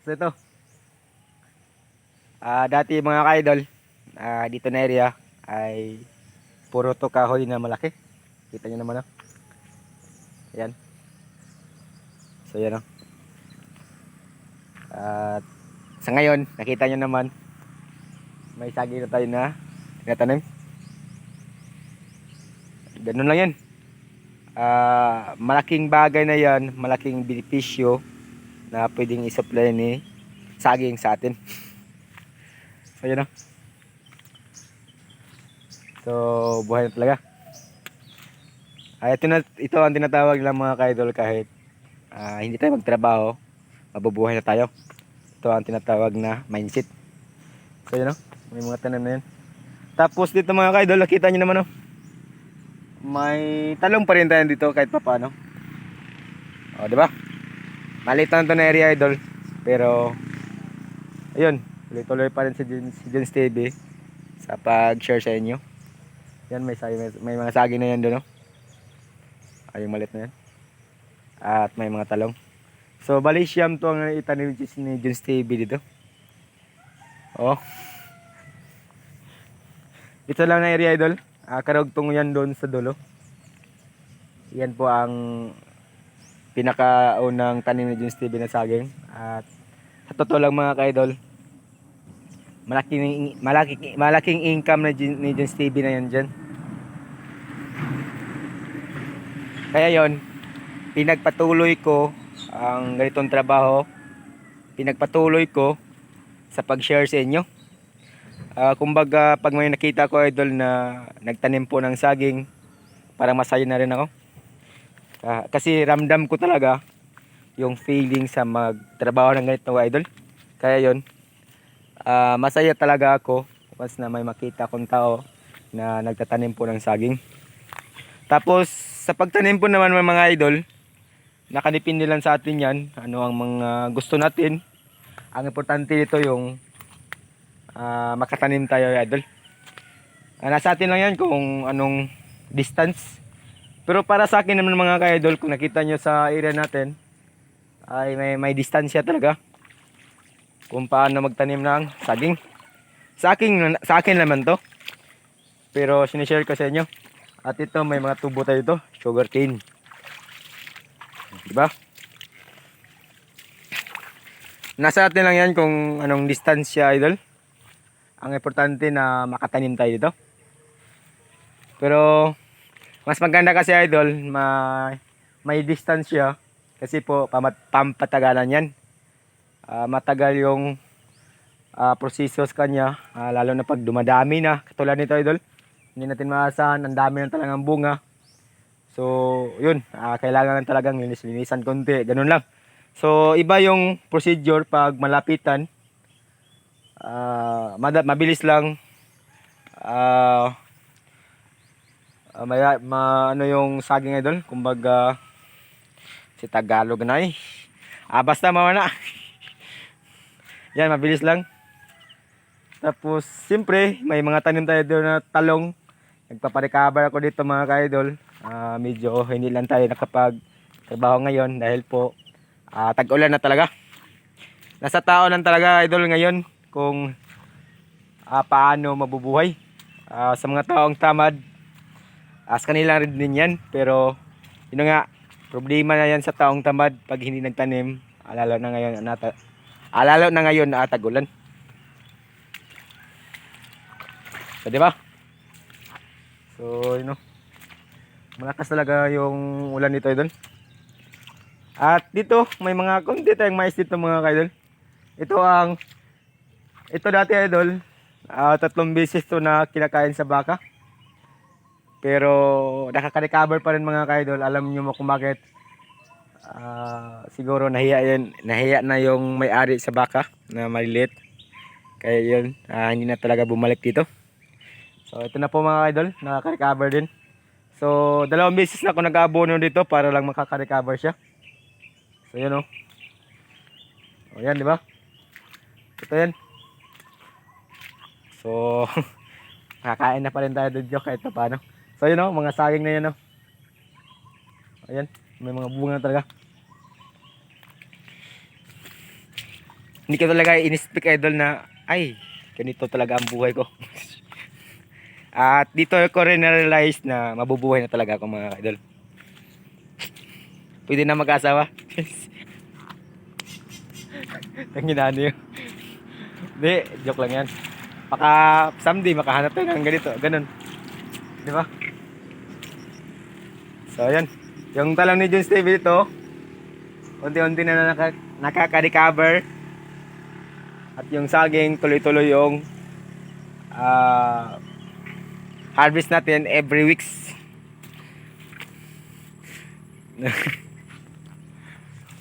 So ito, dati mga ka-idol, dito na area ay puro to kahoy na malaki. Kita nyo naman, oh. Ayan. So yan, oh. At sa ngayon, nakita nyo naman, may saging na tayo na tinatanim. Ganun lang yan. Malaking bagay na yan, malaking benepisyo na pwedeng i-supply ni saging sa atin. So yun, oh. So buhay na talaga. Ito ang tinatawag lang mga ka-idol, kahit hindi tayo magtrabaho, mabubuhay na tayo. Ito ang tinatawag na mindset. So yun, oh. May mga tanim na yan. Tapos dito mga ka-idol, nakita nyo naman, oh. May talong pa rin tayo dito kahit pa paano. O, di ba? Maliit lang ito na area, idol. Pero ayun, tuloy-tuloy pa rin si Jones TV sa pag-share sa inyo. Yan, may mga saging na yan doon, no? Ay, yung maliit na yan. At may mga talong. So, bali siyam to ang itanim ni Jones TV dito. Oh. Ito lang na area, idol. Karugtong yan doon sa dulo. Yan po ang pinakaunang tanim ni Jones TV na saging. At sa totoo lang mga ka-idol, malaking income ni Jones TV na yan dyan. Kaya yon, pinagpatuloy ko ang ganitong trabaho. Pinagpatuloy ko sa pag-share sa inyo. Kumbaga, pag may nakita ko, idol, na nagtanim po ng saging, parang masaya na rin ako. Kasi ramdam ko talaga yung feeling sa magtrabaho ng ganito, idol. Kaya yon, masaya talaga ako once na may makita kong tao na nagtatanim po ng saging. Tapos sa pagtanim po naman mga idol, nakadepende lang sa atin yan, ano ang mga gusto natin. Ang importante dito yung makatanim tayo, idol. Nasa atin lang yan kung anong distance. Pero para sa akin naman mga ka-idol, kung nakita nyo sa area natin, ay may distansya talaga kung paano magtanim ng saging. Sa akin naman to, pero sinishare ko sa inyo. At ito, may mga tubo tayo ito, sugar cane, diba? Nasa atin lang yan kung anong distansya, idol. Ang importante na makatanim tayo dito. Pero mas maganda kasi, idol, may distansya. Kasi po pampatagalan yan. Matagal yung proseso sa kanya, lalo na pag dumadami na. Katulad nito, idol, hindi natin maasahan, ang dami na talagang bunga. So yun, kailangan talagang linis-linisan konti, ganun lang. So iba yung procedure pag malapitan. Mabilis lang. Ano yung saging, idol, kumbaga si Tagalog na eh. Basta mawana. Yan, mabilis lang. Tapos siyempre may mga tanim tayo doon na talong. Nagpaparecover ako dito mga ka-idol. Medyo hindi lang tayo nakapag trabaho ngayon dahil po tag-ulan na talaga. Nasa tao lang talaga, idol, ngayon kung paano mabubuhay. Sa mga taong tamad, sa kanila rin din yan. Pero yun nga, problema na yan sa taong tamad pag hindi nagtanim. Lalo na ngayon na tag-ulan. So, di ba? So, yun, know, malakas talaga yung ulan dito, idol. At dito, may mga konti tayong mais dito mga kaidol. Ito dati, idol, 3 beses to na kinakain sa baka. Pero nakaka-recover pa rin mga kaidol. Alam niyo mo kung bakit. Siguro nahiya na yung may-ari sa baka na maliliit. Kaya yun, hindi na talaga bumalik dito. So ito na po mga idol, nakaka-recover din. So 2 beses na ako nag-abono dito para lang makaka-recover siya. So yun, oh. O yan, di ba? Ito yan. So kakain na pa rin tayo dito kahit paano. So yun, oh, mga saging na yun, oh. Ayan, may mga bunga talaga. Hindi ko talaga in-speak idol na ay, ganito talaga ang buhay ko. At dito ko rin na-realize na mabubuhay na talaga ako mga idol. Pwede na mag-asawa. Ang ginano yun. Hindi, joke lang yan. Baka someday makahanap tayo ng ganito, ganun. Di ba? So, yan. Yung talam ni John Steve dito, unti-unti na nakaka-recover. At yung saging, tuloy-tuloy yung harvest natin every weeks.